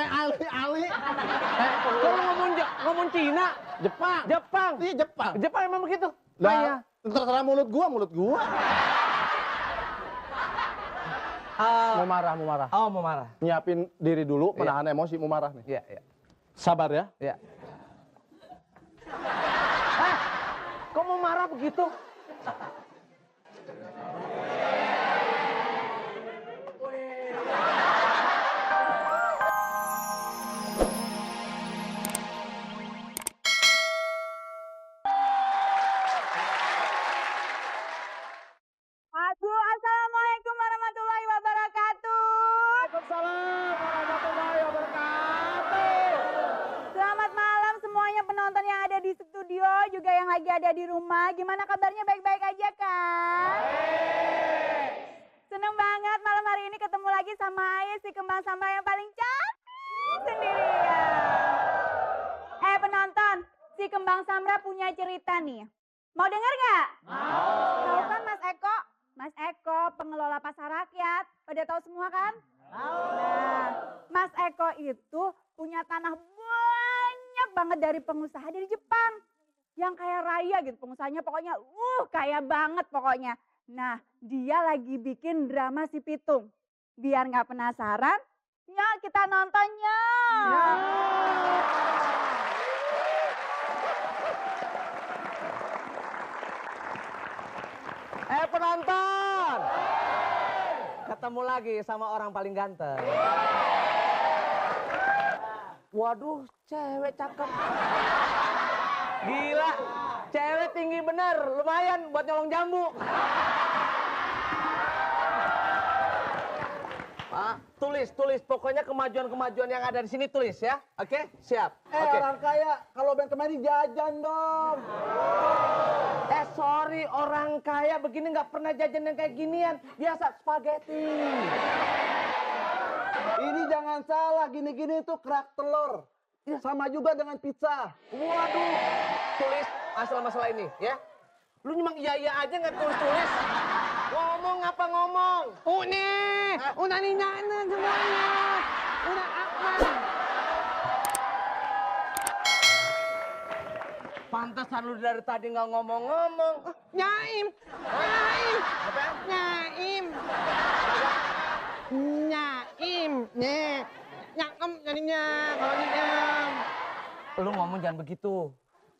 Ali. Kalau ngomong Cina, Jepang. Iya Jepang. Jepang emang begitu. Lah, terserah mulut gua. Mau marah. Oh, mau marah. Nyiapin diri dulu, menahan emosi, mau marah nih. Iya. Sabar ya. Iya. Kok mau marah begitu? Assalamualaikum warahmatullahi wabarakatuh. Waalaikumsalam warahmatullahi wabarakatuh. Selamat malam semuanya penonton yang ada di studio, juga yang lagi ada di rumah. Gimana kabarnya, baik-baik aja kan? Seneng banget malam hari ini ketemu lagi sama Ais, si kembang samra yang paling cantik sendirian. Penonton, si kembang samra punya cerita nih. Mau denger gak? Mau. Tahu kan Mas Eko? Mas Eko, pengelola pasar rakyat. Pada tahu semua kan? Tahu. Nah, Mas Eko itu punya tanah banyak banget dari pengusaha dari Jepang. Yang kaya raya gitu pengusahanya, pokoknya kaya banget pokoknya. Nah, dia lagi bikin drama Si Pitung. Biar nggak penasaran, ya kita nontonnya. Penonton! Ketemu lagi sama orang paling ganteng. Waduh, cewek cakep. Gila, cewek tinggi bener. Lumayan buat nyolong jambu. Tulis. Pokoknya kemajuan yang ada di sini tulis ya. Oke, siap. Oke. Orang kaya, kalau band kemarin jajan dong. Sorry, orang kaya begini nggak pernah jajan yang kayak ginian. Biasa spaghetti. Ini jangan salah, gini-gini itu kerak telur. Sama juga dengan pizza. Waduh, tulis masalah ini ya. Lu memang iya aja nggak tulis. Ngomong apa ngomong? Udah ninyain semuanya. Udah aman. Pantesan lu dari tadi nggak ngomong-ngomong. Nyaim. Apa? Nyaim. Nyakem jadinya kalau nyam. Lu ngomong jangan begitu.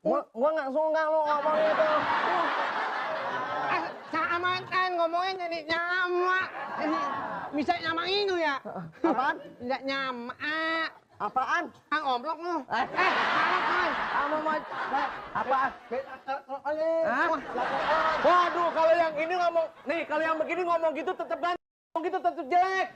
Gua nggak suka lu ngomong itu. Samaan ngomongnya jadi nyama. Bisa nyama itu ya? Apaan? Tidak nyama. Apaan? Ngomblok lu. Kamu mau apaan? Waduh, kalau yang ini ngomong, nih kalau yang begini ngomong gitu tetap ganteng, ngomong gitu tetap jelek.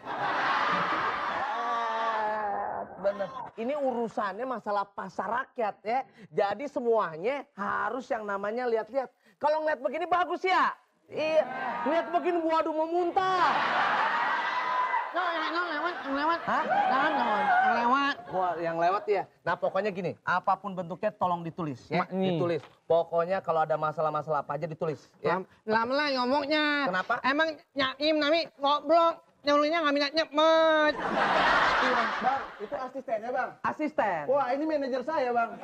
Bener. Ini urusannya masalah pasar rakyat ya. Jadi semuanya harus yang namanya lihat-lihat. Kalau ngeliat begini bagus ya. Iya. Ngeliat begini waduh mau muntah. Lewat. Hah? Lewat. Wah, yang lewat ya. Nah, pokoknya gini, apapun bentuknya tolong ditulis ya. Ditulis. Pokoknya kalau ada masalah-masalah apa aja ditulis ya. Lama ngomongnya. Kenapa? Emang nyaim nami ngobrol. Nyuruhnya nggak minat nyepet. Bang, itu asistennya bang. Asisten. Wah, ini manajer saya bang.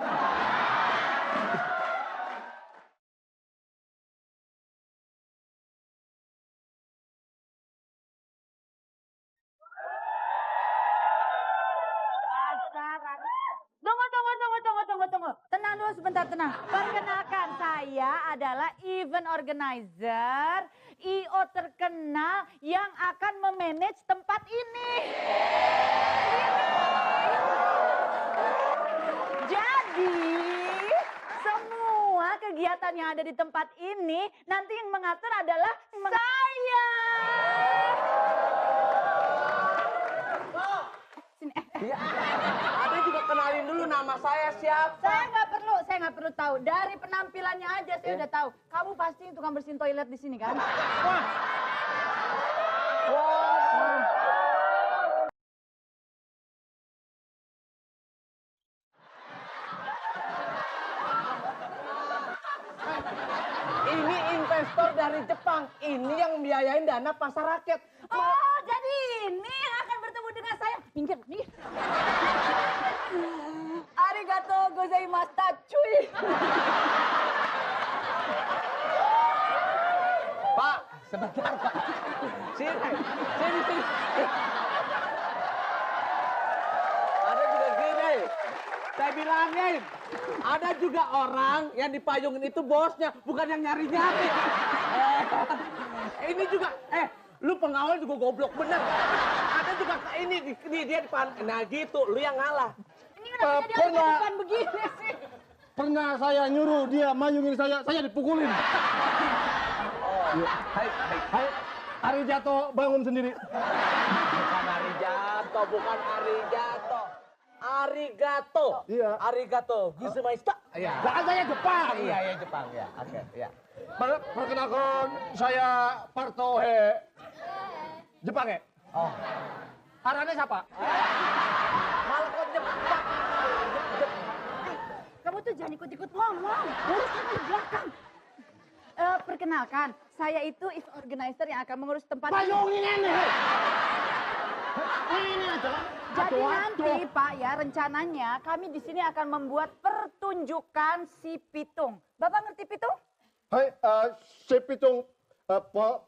Tunggu. Tenang dulu sebentar, tenang. Perkenalkan, saya adalah event organizer, IO terkenal yang akan memanage tempat ini. Jadi, semua kegiatan yang ada di tempat ini, nanti yang mengatur adalah saya. Iya. Ada juga kenalin dulu nama saya siapa. Saya nggak perlu tahu. Dari penampilannya aja saya udah tahu. Kamu pasti tukang bersihin toilet di sini kan? Ini investor dari Jepang. Ini yang membiayain dana pasar rakyat. Oh, jadi ini yang akan bertemu dengan saya. minggir. Arigato gozaimashita, cuy. Pak, sebentar Pak. Sini. Ada juga gini. Saya bilangin, ada juga orang yang dipayungin itu bosnya, bukan yang nyari-nyari. Ini juga, lu pengawal juga goblok bener. Ada juga ini dia depan, nah gitu, lu yang ngalah. Ini kenapa jadi orang pernah- depan begini sih? Pernah saya nyuruh dia mayungin saya dipukulin. Hai, Arigato bangun sendiri. Bukan Arigato. Iya. Arigato. Gizmaista. Iya. Jangan saya Jepang. Iya, Jepang ya. Oke, iya. Perkenalkan saya Parto He. Jepang ya? Oh. Arane siapa? Malah kok Jepang. Kamu tuh jangan ikut-ikut ngomong. Urusnya di belakang. Perkenalkan, saya itu event organizer yang akan mengurus tempat ini. Payungin ini. Ini aja. Jadi nanti Pak ya, rencananya kami di sini akan membuat pertunjukan si pitung. Bapak ngerti pitung? Hai, si Pitung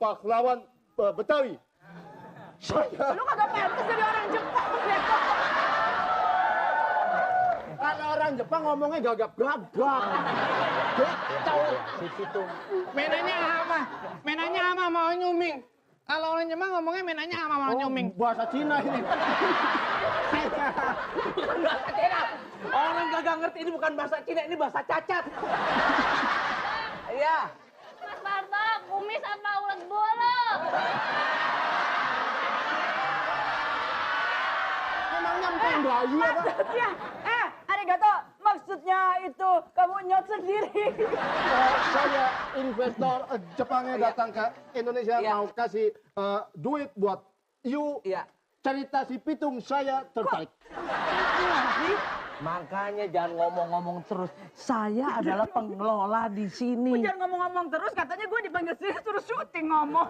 pahlawan Betawi. Saya Lu kagak pantas jadi orang Jepang. kan orang Jepang ngomongnya gagap-gagap. Si Pitung. Menanya ama mau nyuming. Kalau orang Jepang ngomongnya menanya ama mau nyuming. Bahasa Cina ini. Bahasa Cina. Orang kagak ngerti ini bukan bahasa Cina, ini bahasa cacat. Iya. Mas Parto, kumis apa ulet bulu? Emangnya bukan bayi apa? Maksudnya, arigato, maksudnya itu kamu nyot sendiri. Saya investor Jepangnya datang ke Indonesia Iya. mau kasih duit buat you. Iya. Cerita si Pitung saya tertarik. Makanya jangan ngomong-ngomong terus. Saya adalah pengelola di sini. Jangan ngomong-ngomong terus, katanya gue dipanggil sini suruh syuting ngomong.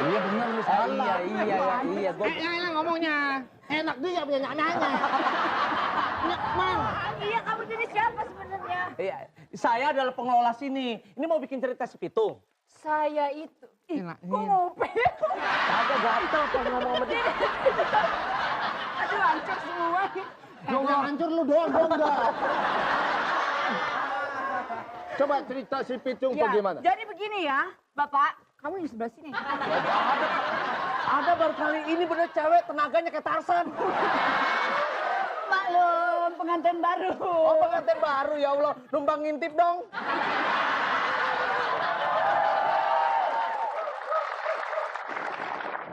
Iya benar lu salah. Iya. Yang ngomongnya. Enak dia punya nyanyi. Iya, kamu jadi siapa sebenarnya? Iya, saya adalah pengelola sini. Ini mau bikin cerita si Pitung. Saya itu. Ih, Enak, kok iya. ngopel? Kagak gatel kalau ngomong sama dia. Aduh, hancur semua. Yang hancur lu doang enggak. Coba cerita si Pitung Ya, bagaimana? jadi begini ya, Bapak. Kamu yang sebelah sini. Ada baru kali ini bener cewek tenaganya kayak Tarsan. Maklum, pengantin baru. Oh, pengantin baru ya Allah. Numpang ngintip dong.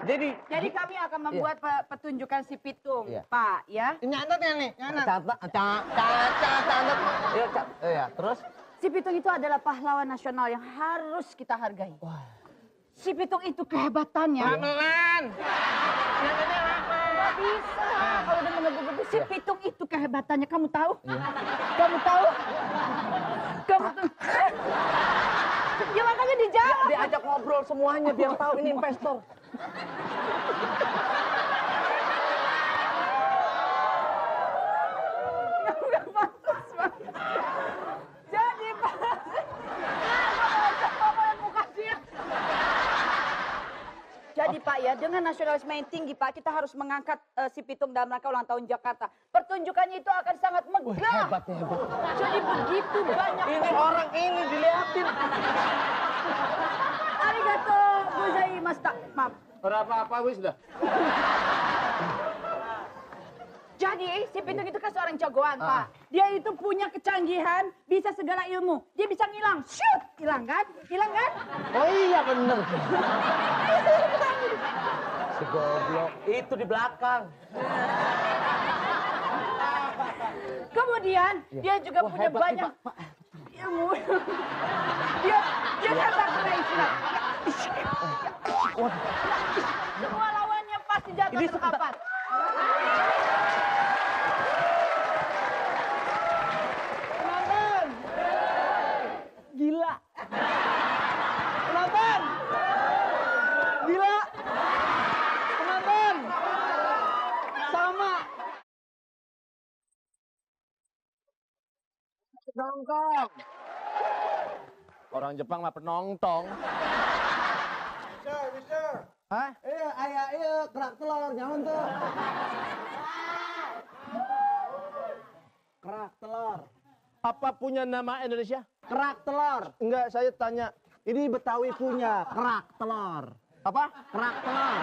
Jadi kami akan membuat pertunjukan si Pitung, Iya. Pak, ya. Nyatet ya nih, nyatet. Catat. Iya, terus? Si Pitung itu adalah pahlawan nasional yang harus kita hargai. Si Pitung itu kehebatannya. Pelan. Nyatanya lama. Gak bisa. Kalau udah mengebu-gebu, si Pitung itu kehebatannya. Kamu tahu? Kamu tahu? Kamu tahu? Ya makanya dijawab. Diajak ngobrol semuanya biar tahu ini investor. Nggak pantas banget. Jadi Pak. Jadi Pak ya, dengan nasionalisme yang tinggi Pak, kita harus mengangkat si Pitung dalam rangka ulang tahun Jakarta. Pertunjukannya itu akan sangat megah. Hebat. Jadi begitu banyak. Ini orang ini diliatin. Arigato gozaimashita. Maaf. Apa wis dah. Jadi si Pitung itu kan seorang jagoan Pak. Dia itu punya kecanggihan, bisa segala ilmu. Dia bisa ngilang, shoot, hilang kan? Hilang kan? Oh iya bener. Si goblok. Itu di belakang. Kemudian dia juga punya hebat nih, banyak ilmu. dia hebat kena istilah. Semua lawannya pasti jatuh Ini terkapar. Penonton, gila. Penonton, gila. Penonton, sama. penongtong. Orang Jepang mah penongtong. Mister. Hah? Iya, ayah iya kerak telur nyaman tuh. Kerak telur. Apa punya nama Indonesia? Kerak telur. Enggak, saya tanya. Ini Betawi punya kerak telur. Apa? Kerak telur.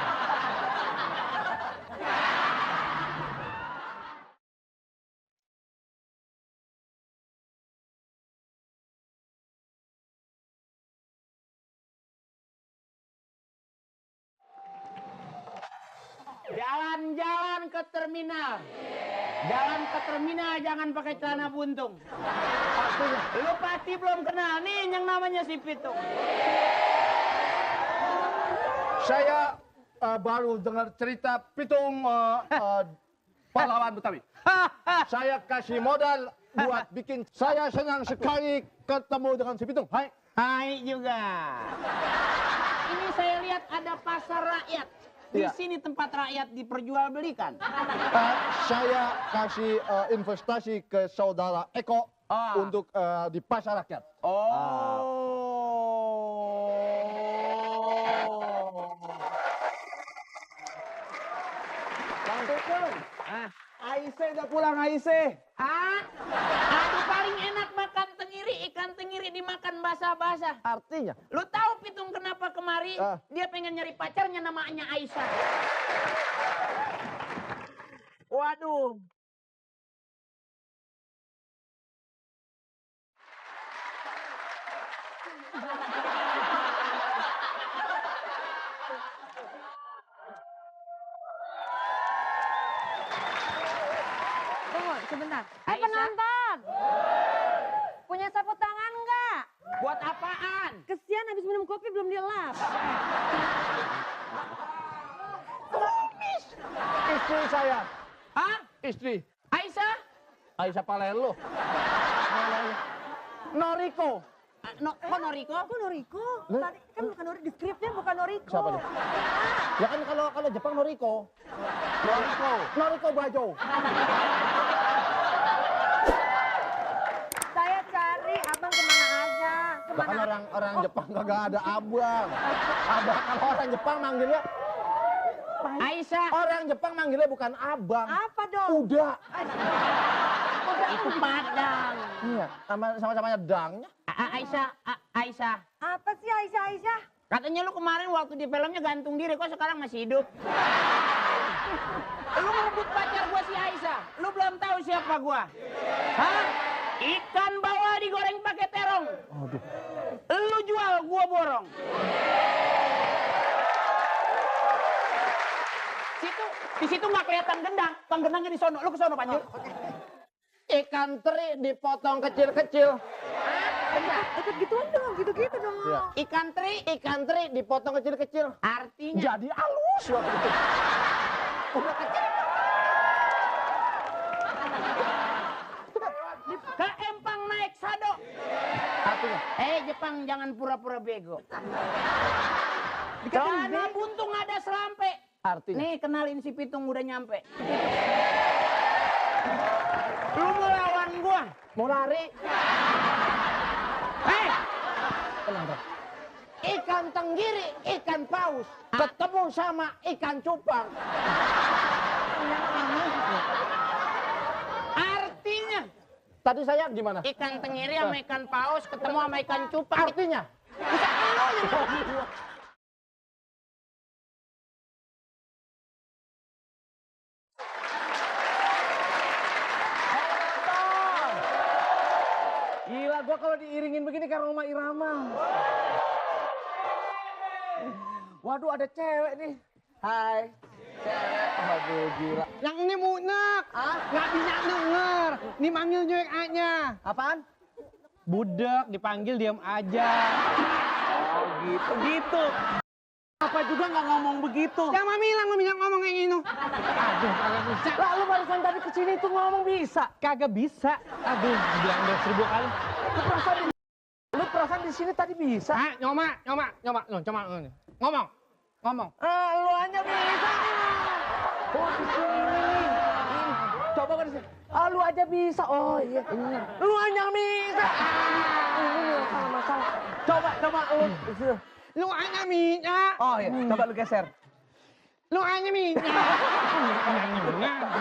Jalan-jalan ke terminal. Jalan ke terminal jangan pakai celana buntung. Lu pasti belum kenal nih yang namanya si Pitung. Saya baru dengar cerita Pitung pahlawan Betawi. Saya kasih modal buat bikin. Saya senang sekali ketemu dengan si Pitung. Hai. Hai juga. Ini saya lihat ada pasar rakyat. Di Iya. sini tempat rakyat diperjualbelikan. Saya kasih investasi ke saudara Eko untuk di pasar rakyat. Bang Tukun. Aisyah udah pulang Aisyah. Aduh paling enak makan tenggiri, ikan tenggiri dimakan basah-basah. Artinya? Lu tahu Pitung kenapa kemari? Dia pengen nyari pacarnya namanya Aisyah. Waduh. Tunggu sebentar. Aisyah? Penonton. Punya sapu tangan nggak? Buat apaan? Kesian habis minum kopi belum dilap. Istri saya. Hah? Istri. Aisyah? Aisyah Palelo. Noriko. Kok Noriko? Kok Noriko? Tadi kan bukan Noriko, di skripnya bukan Noriko. Siapa dia? Ya kan kalau Jepang Noriko. Noriko Bajo. Saya cari abang kemana aja? Bahkan Kemana? orang Jepang kagak ada abang. Ada kalau orang Jepang manggilnya Aisyah. orang Jepang manggilnya bukan abang. Apa dong? Udah. Itu Padang. Iya, sama-samanya dangnya. Aisyah. Apa sih Aisyah? Katanya lu kemarin waktu di filmnya gantung diri, kok sekarang masih hidup? Lu ngebut pacar gua si Aisyah. Lu belum tahu siapa gua. Hah? Ikan bawal digoreng pakai terong. Aduh. Lu jual, gua borong. Di situ nggak kelihatan gendang. Bang gendangnya di sono. Lu ke sono, Panjur. Ikan teri dipotong kecil-kecil. Ikut gituan dong, gitu-gitu dong. Iya. Ikan teri dipotong kecil-kecil. Artinya Jadi halus waktu itu. Udah kecil. ke empang naik sado. Artinya? Jepang jangan pura-pura bego. Celana buntung ada selampe. Artinya? Nih kenalin si Pitung udah nyampe. Lu mau lawan gua? Mau lari? Kenapa? Ikan tenggiri, ikan paus. Ketemu sama ikan cupang. Artinya Tadi saya gimana? ikan tenggiri sama ikan paus ketemu sama ikan cupang. Artinya? Gila, gua kalau diiringin begini kayak Roma Irama. Waduh, ada cewek nih. Hai. Cewek. Aduh, gila. Yang ini munak. Nggak bisa denger. Ini manggil nyuek A-nya. Apaan? Budak dipanggil diam aja. Oh, gitu. Gitu. Apa juga nggak ngomong begitu? Yang mami bilang lu bisa ngomong kayak gini. Aduh, kagak bisa. Lah, lu barusan tadi kesini tuh ngomong bisa. Kagak bisa. Aduh, bilang udah 1000 kali. Lu perasaan di sini tadi bisa. Ah, nyoma. Ngomong. Lu hanya bisa. Oh, di sini nih. Coba kan di sini. Ah, lu aja bisa. Oh iya. Lu hanya bisa. Ini masalah. Coba lu. Lu hanya minyak. Oh iya, coba lu geser. Lu hanya minyak.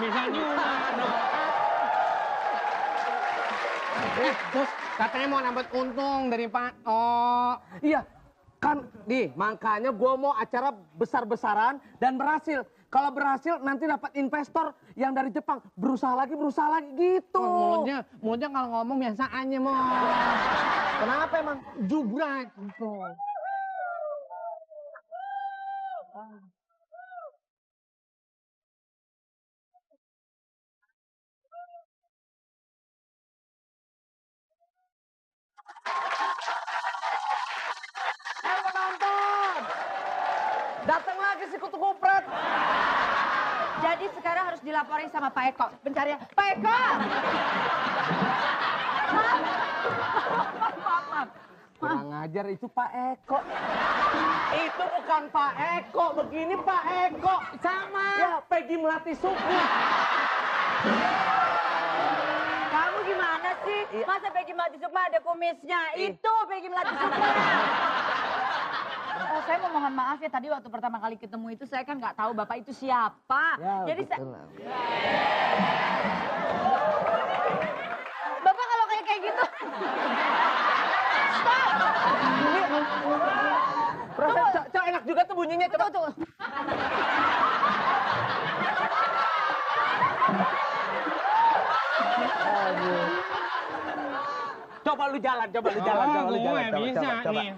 Bisa juga. Bos, katanya mau nambah untung dari Pak Oh. Iya, kan makanya gua mau acara besar-besaran dan berhasil. Kalau berhasil nanti dapat investor yang dari Jepang. Berusaha lagi gitu. Mulutnya kalau ngomong biasa aja, Mo. Kenapa emang? Jubrak. Penonton! Datang lagi si kutu kupret. Jadi sekarang harus dilaporin sama Pak Eko. Pencarian. Pak Eko! Maaf. Kurang ngajar itu Pak Eko. Itu bukan Pak Eko, begini Pak Eko. Sama. Ya, Peggy Melati Sukma. Kamu gimana sih? Iya. Masa Peggy Melati Sukma ada kumisnya? Itu Peggy Melati Sukma. Saya mau mohon maaf ya, tadi waktu pertama kali ketemu itu saya kan nggak tahu Bapak itu siapa. Ya, Jadi betul. Bapak kalau kayak gitu. Stop! Perasaan Cok enak juga tuh bunyinya. Coba. Tunggu. Coba lu jalan. Bisa nih.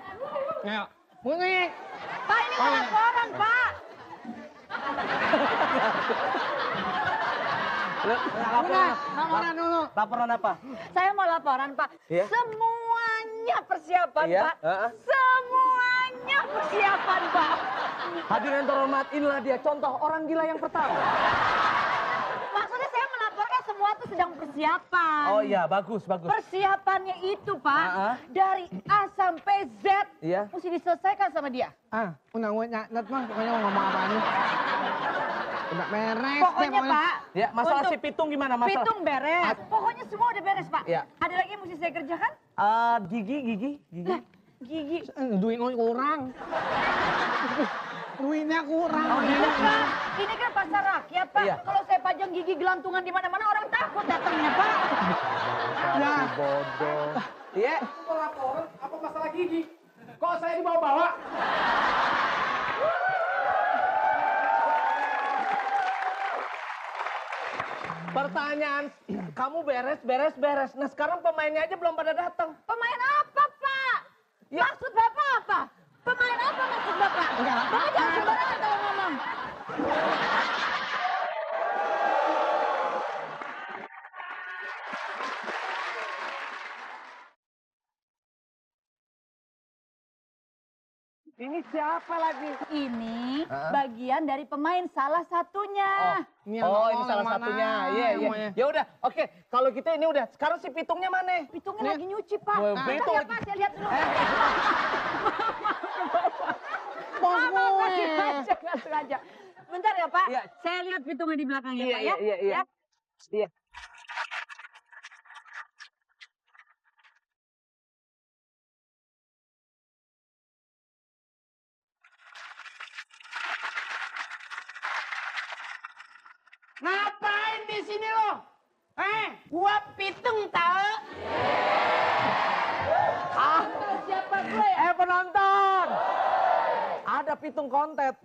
Ayo. Bunyi. Pak, ini mau laporan, Pak. Laporan dulu. Laporan apa? Saya mau laporan, Pak. Iya? Semuanya persiapan, Iya? Pak. Heeh. Semuanya persiapan, Pak. Hadirin terhormat, inilah dia contoh orang gila yang pertama. Maksudnya saya melaporkan semua tuh sedang persiapan. Oh iya, bagus. Persiapannya itu, Pak, dari A sampai Z. Iya. Mesti diselesaikan sama dia. Undang-undang nyatet mah, pokoknya mau ngomong apa nih. Udah beres. Pokoknya, Pak. Ya, masalah untuk si Pitung gimana masalah? Pitung beres. Pokoknya semua udah beres, Pak. Iya. Ada lagi yang mesti saya kerjakan? Gigi. Gigi. Duit kurang. Duitnya kurang. Oh, iya. Bukan. Ini kan pasar rakyat, Pak. Iya. Kalau saya pajang gigi gelantungan di mana-mana orang takut datangnya, Pak. Ya. Bodoh. Iya. Laporan apa masalah gigi? Kok saya dibawa-bawa? Pertanyaan, kamu beres. Nah sekarang pemainnya aja belum pada datang. Pemain apa, Pak? Ya. Maksud Bapak apa? Pemain apa maksud Bapak? Bapak jangan sembarangan kalau ngomong. Ini siapa lagi? Ini bagian dari pemain salah satunya. Ini salah satunya. Iya. Ya udah, oke. Kalau gitu ini udah. Sekarang si Pitungnya mana? Pitungnya lagi nyuci, Pak. Wah, Bentar Pitung ya, lagi- Pak, saya lihat dulu. Bos Maaf, gue. nggak sengaja. Bentar ya, Pak. Iya. Saya lihat pitungnya di belakangnya, Iya, Pak, ya. iya. Ya. Iya. Ngapain di sini lo? Gua pitung tahu. Siapa gue ya? Penonton! Ada Pitung kontet.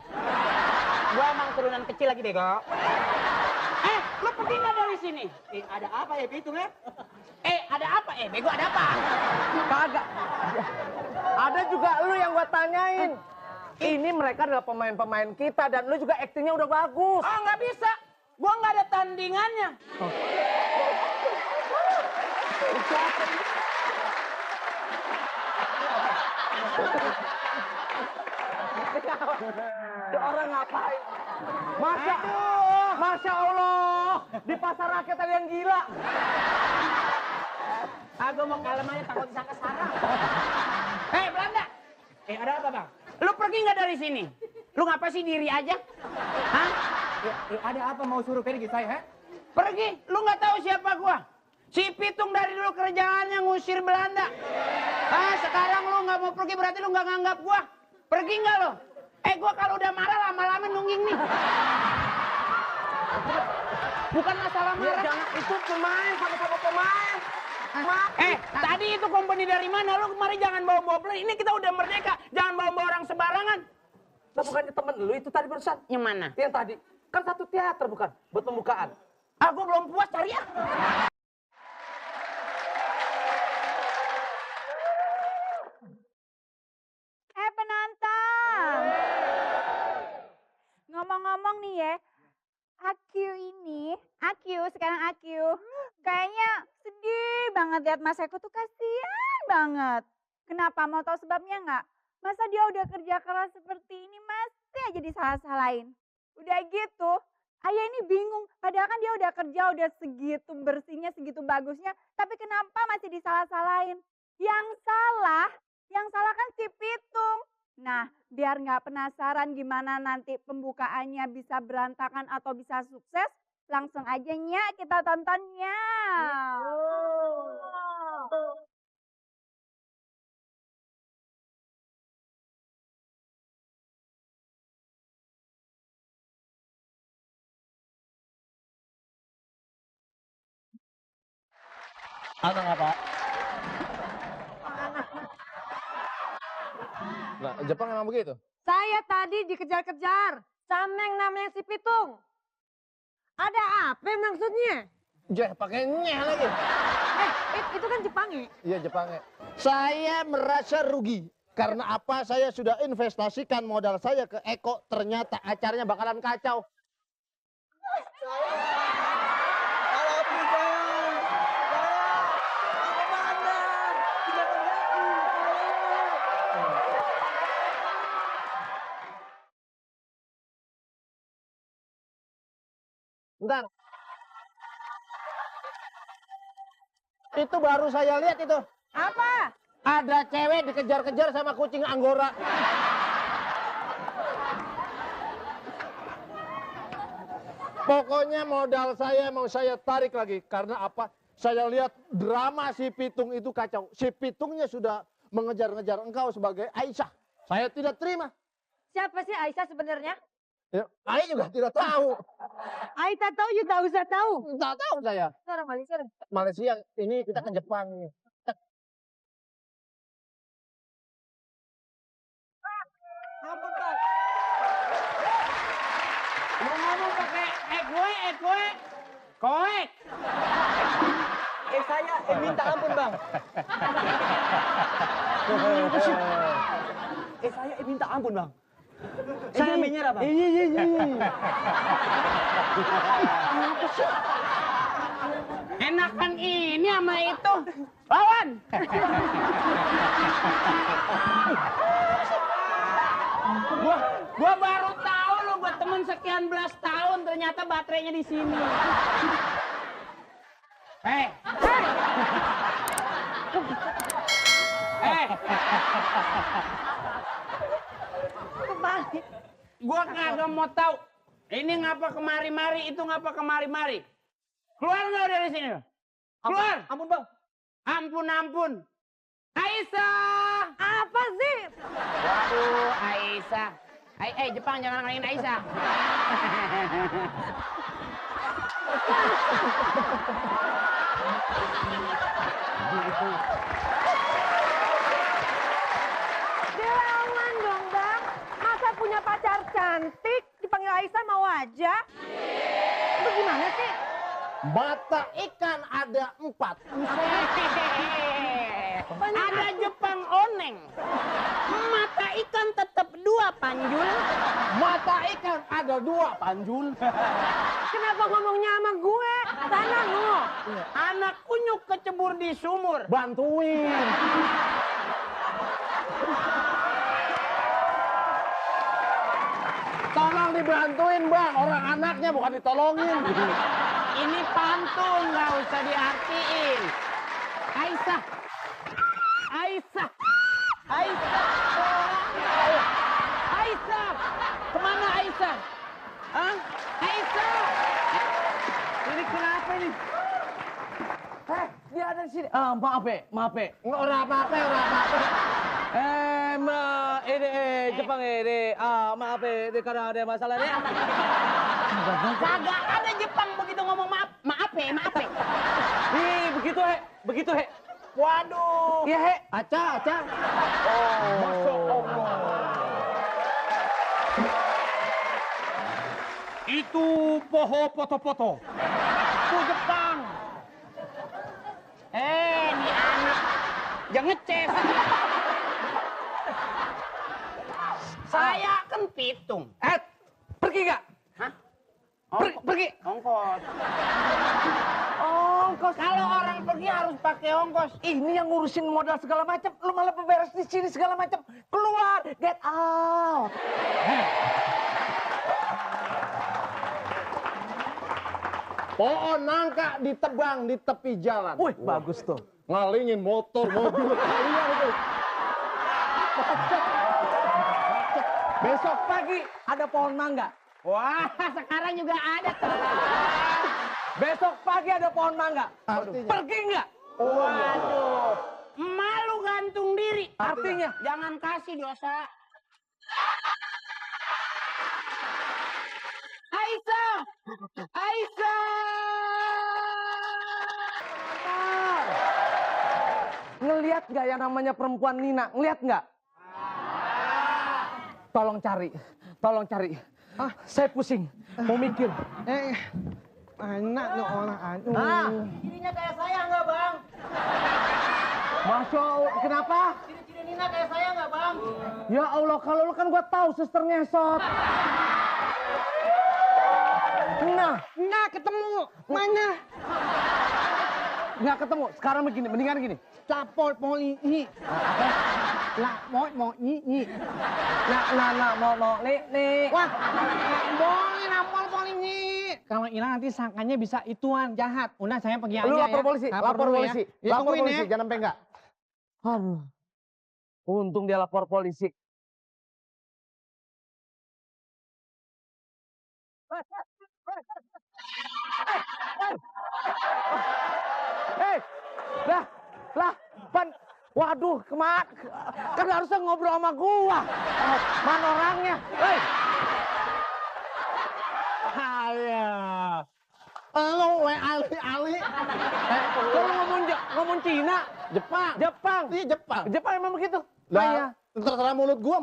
Gua emang turunan kecil lagi bego. Lo pergi nggak dari sini? Ada apa ya pitung ya? Ada apa bego ada apa? Kagak. Ada juga lu yang gua tanyain. Ini mereka adalah pemain-pemain kita dan lu juga aktingnya udah bagus. Oh nggak bisa. Gua nggak ada tandingannya. Itu orang ngapain? Masya Allah, di pasar rakyat ada yang gila. Gua mau kalem aja takut disangka sarang. Belanda. Ada apa bang? Lu pergi nggak dari sini? Lu ngapa sih diri aja? Hah? Ada apa mau suruh pergi saya? Pergi, lu nggak tahu siapa gua. Si Pitung dari dulu kerjaannya ngusir Belanda. Ah, sekarang lu nggak mau pergi berarti lu nggak nganggap gua. Pergi nggak lo? Gua kalau udah marah lama-lama nungging nih. Bukan masalah Ya, marah. jangan, itu pemain, sama-sama pemain. Tadi itu company dari mana? Lu kemarin jangan bawa-bawa pelan. Ini kita udah merdeka. Jangan bawa-bawa orang sembarangan. Lah bukannya temen lu itu tadi barusan? Yang mana? Yang tadi. Kan satu teater bukan? Buat pembukaan. Aku belum puas cari ya. Penantang. Ngomong-ngomong nih ya, Akyu sekarang Akyu, kayaknya sedih banget lihat Mas Eko tuh, kasihan banget. Kenapa? Mau tahu sebabnya nggak? Masa dia udah kerja keras seperti ini masih aja disalah-salahin. Udah gitu, ayah ini bingung. Padahal kan dia udah kerja, udah segitu bersihnya, segitu bagusnya. Tapi kenapa masih disalah-salahin? Yang salah kan si Pitung. Nah, biar nggak penasaran gimana nanti pembukaannya bisa berantakan atau bisa sukses, langsung aja Nya kita tontonnya. Anak apa? Nah, Jepang emang begitu? Saya tadi dikejar-kejar sama yang namanya si Pitung. Ada apa maksudnya? Jeh, pakai nyeh lagi. Itu kan Jepangnya. Iya, Jepangnya. Saya merasa rugi. Karena apa? Saya sudah investasikan modal saya ke Eko. Ternyata acaranya bakalan kacau. Bentar. Itu baru saya lihat itu. Apa? Ada cewek dikejar-kejar sama kucing Anggora. Pokoknya modal saya mau saya tarik lagi. Karena apa? Saya lihat drama si Pitung itu kacau. Si Pitungnya sudah mengejar-ngejar engkau sebagai Aisyah. Saya tidak terima. Siapa sih Aisyah sebenarnya? Ya, saya juga tidak tahu. Aisyah tahu, you tak usah tahu. Tidak tahu saya. Orang Malaysia. Malaysia ini kita ke Jepang. Ngomong pakai koe. Koek. Saya minta ampun, Bang. Saya minta ampun, Bang. Saya menyerah, Bang. Enakan ini sama itu. Lawan. Gua baru tahu lo, gua temen sekian belas tahun ternyata baterainya di sini. Gua kagak mau tahu. Ini ngapa kemari-mari, itu ngapa kemari-mari. Keluar nggak dari sini? Keluar. Ampun, Bang. Ampun. Aisyah. Apa sih? Waduh, Aisyah. Jepang jangan ngalahin Aisyah. Dilawan dong, Bang. Masa punya pacar cantik dipanggil Aisyah mau aja? Itu gimana sih? Mata ikan ada 4. Ada Jepang oneng. Mata ikan tetap 2 panjul. Mata ikan ada 2 panjul. Kenapa ngomongnya sama gue? Sana lu. Anak kunyuk kecebur di sumur. Bantuin. Tolong dibantuin, Bang. Orang anaknya bukan ditolongin. Ini pantun, nggak usah diartiin. Aisyah. Kemana Aisyah? Hah? Aisyah. Ini kenapa? apa ini? Dia ada di sini. Maaf ya, maaf ya. Ora apa-apa, ora apa-apa. Jepang ini, maaf ya, karena ada masalah ya. Kagak ada Jepang begitu ngomong maaf. Maaf ya. Ih, begitu he. Waduh. Iya he. Aca. Masya Allah. Itu poho poto-poto. Itu Jepang. Ini anak. Jangan ngeces. Saya kan pitung. Pergi nggak? Hah? Pergi. Ongkos. Ongkos. Kalau orang pergi harus pakai ongkos. Ini yang ngurusin modal segala macam, lu malah beberes di sini segala macam. Keluar, get out. Pohon nangka ditebang di tepi jalan. Wih, bagus tuh. Ngalingin motor, mobil kalian itu. Besok pagi ada pohon mangga. Wah, sekarang juga ada tuh. Besok pagi ada pohon mangga. Artinya? Pergi nggak? Waduh. Malu gantung diri. Artinya? Jangan kasih dosa. Aisyah. Ngelihat nggak yang namanya perempuan Nina? Ngelihat nggak? Tolong cari. Saya pusing, mau mikir. Anak no orang anu. Cirinya kayak saya nggak, Bang? Masya Allah, kenapa? Ciri-ciri Nina kayak saya nggak, Bang? Ya Allah, kalau lu kan gua tahu suster ngesot. Nah, ketemu. Mana? Nggak ketemu. Sekarang begini, mendingan gini. Lapor polisi. Lapor polisi. Mau, nih. Wah, nggak boleh lapor polisi. Kalau hilang nanti sangkanya bisa ituan jahat. Udah saya pergi aja Lu lapor ya. polisi, lapor dulu polisi. Ya. Lapor Tungguin polisi, ya. jangan sampai enggak. Aduh. Untung dia lapor polisi. Lah, waduh, kan harusnya ngobrol sama gua. Mana orangnya? Hei. Lo ali. Kalau ngomong Cina, Jepang. Iya Jepang. Jepang emang begitu. Lah, terserah mulut gua.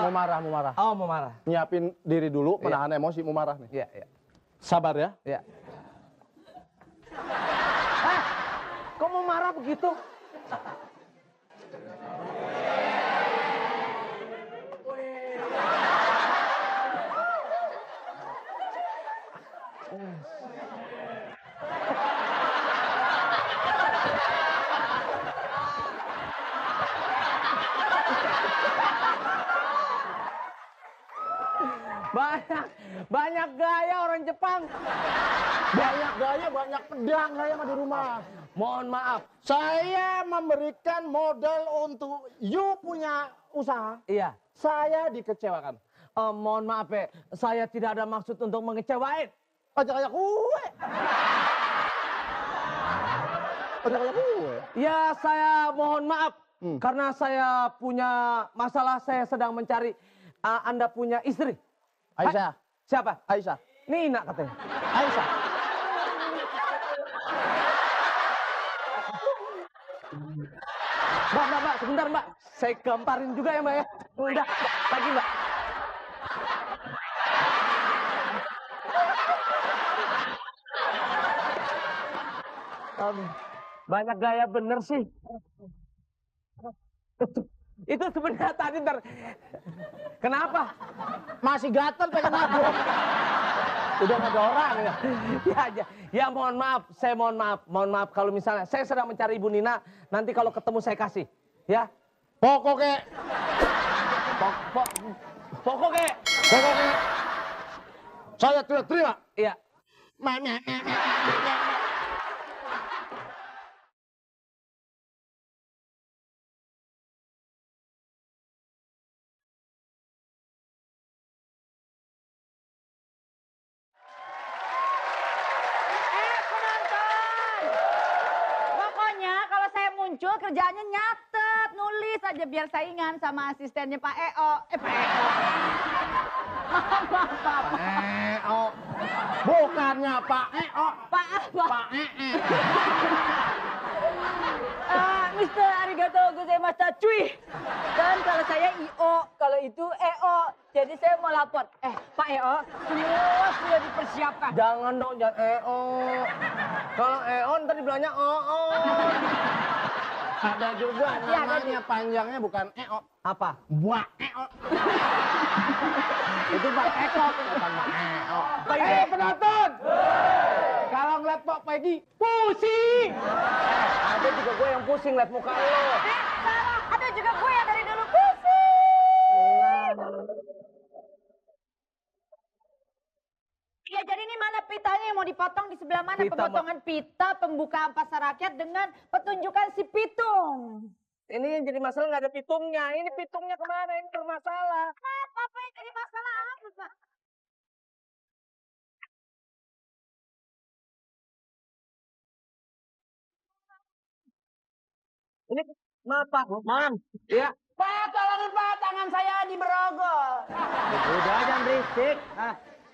Mau marah. Oh, mau marah. Nyiapin diri dulu, menahan emosi, mau marah nih. Iya. Sabar ya. Iya. Kok mau marah begitu? Banyak gaya orang Jepang. Banyak gaya, banyak pedang saya mah di rumah. Mohon maaf. Saya memberikan modal untuk you punya usaha. Iya. Saya dikecewakan. Mohon maaf ya, saya tidak ada maksud untuk mengecewain. Kayak kue. Kayak kue. Ya, saya mohon maaf. Karena saya punya masalah, saya sedang mencari Anda punya istri. Aisyah. Siapa? Aisyah. Nina katanya. Aisyah. Mbak, sebentar Mbak. Saya gamparin juga ya Mbak ya. Udah, lagi Mbak. Banyak gaya bener sih. Itu sebenarnya tadi kenapa? Masih gatel pengen nabok. Udah nggak ada orang ya. Ya mohon maaf, saya mohon maaf kalau misalnya saya sedang mencari Ibu Nina, nanti kalau ketemu saya kasih, ya. Pokoknya saya tidak terima. Iya. Encul kerjaannya nyatet, nulis aja biar saingan sama asistennya Pak EO. Pak EO. Pak EO. Bukannya Pak EO. Pak apa? Pak EE. Mister arigato gozaimashita cuy. Dan kalau saya IO, kalau itu EO. Jadi saya mau lapor. Pak EO, semua sudah dipersiapkan. Jangan dong, jangan EO. Kalau EO ntar dibilangnya OO. Ada juga namanya panjangnya bukan EO. Apa? Buat EO. Itu Pak Eko, bukan Pak EO. Penonton! Kalau ngeliat Pak Peggy, pusing! Ada juga gue yang pusing liat muka lo. Salah, ada juga gue yang dari dulu pusing. Ya jadi ini mana pitanya yang mau dipotong di sebelah mana? Pita, Pemotongan pita, pembukaan pasar rakyat dengan pertunjukan si pitung. Ini yang jadi masalah nggak ada pitungnya. Ini pitungnya kemana? Ini bermasalah. Apa yang jadi masalah apa, Pak? Ini maaf Pak, Mam. Ya. Pak, tolongin Pak, tangan saya diberogol. Udah jangan berisik.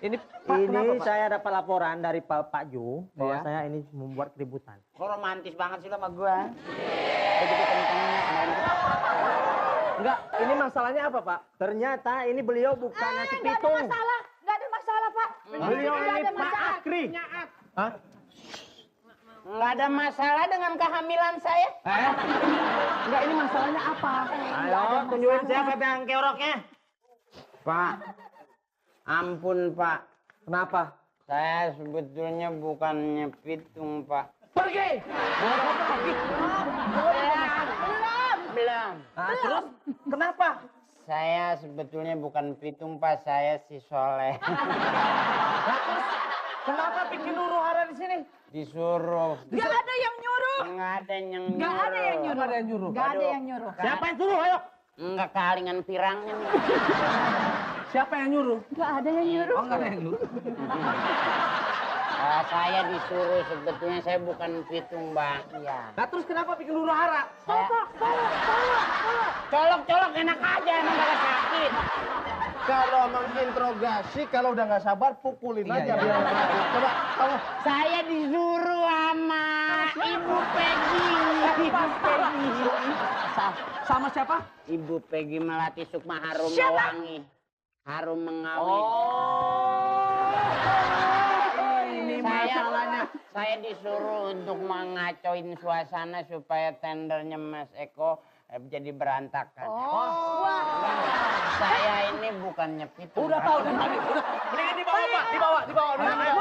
Ini Pak, Ini kenapa, Pak? saya dapat laporan dari Pak Ju bahwa Iya. saya ini membuat keributan. Kok romantis banget sih lo sama gua? Begitu kencengnya kemarin. Enggak, ini masalahnya apa Pak? Ternyata ini beliau bukannya si Nggak ada Pitung. masalah, nggak ada masalah, Pak. Beliau Nggak ini ada Pak masalah. Akri. Hah? Nggak ada masalah dengan kehamilan saya. Enggak, ini masalahnya apa? Ayo, tunjukin siapa yang keoroknya. Pak, ampun Pak. Kenapa? Saya sebetulnya bukannya pitung Pak. Pergi! Belum. Nah, terus kenapa? Saya sebetulnya bukan pitung Pak, saya si Soleh. Kenapa bikin huru hara di sini? Disuruh. Nggak ada yang nyuruh. Nggak ada yang nyuruh. Nggak ada yang nyuruh. Nggak ada yang nyuruh. Nggak ada yang nyuruh. Siapa yang suruh? Ayo. Enggak kehalingan pirangnya nih. Siapa yang nyuruh? Nggak ada yang nyuruh. Oh, nggak ada yang nyuruh. Saya disuruh, sebetulnya saya bukan pitung Bang. Iya. Nah, terus kenapa bikin huru hara? Colok-colok enak aja, emang gak sakit. Kalau menginterogasi, kalau udah nggak sabar, pukulin aja biar mati. Coba kamu. Saya disuruh sama Ibu Peggy. Ibu Peggy. Sama siapa? Ibu Peggy Melati Sukma Harum Mewangi. Harum mengawin. Ini masalahnya. Saya disuruh untuk mengacoin suasana supaya tendernya Mas Eko jadi berantakan. Saya ini bukannya pitung. Udah tahu udah tadi. Udah. Mendingan dibawa Pak, dibawa. Ayo.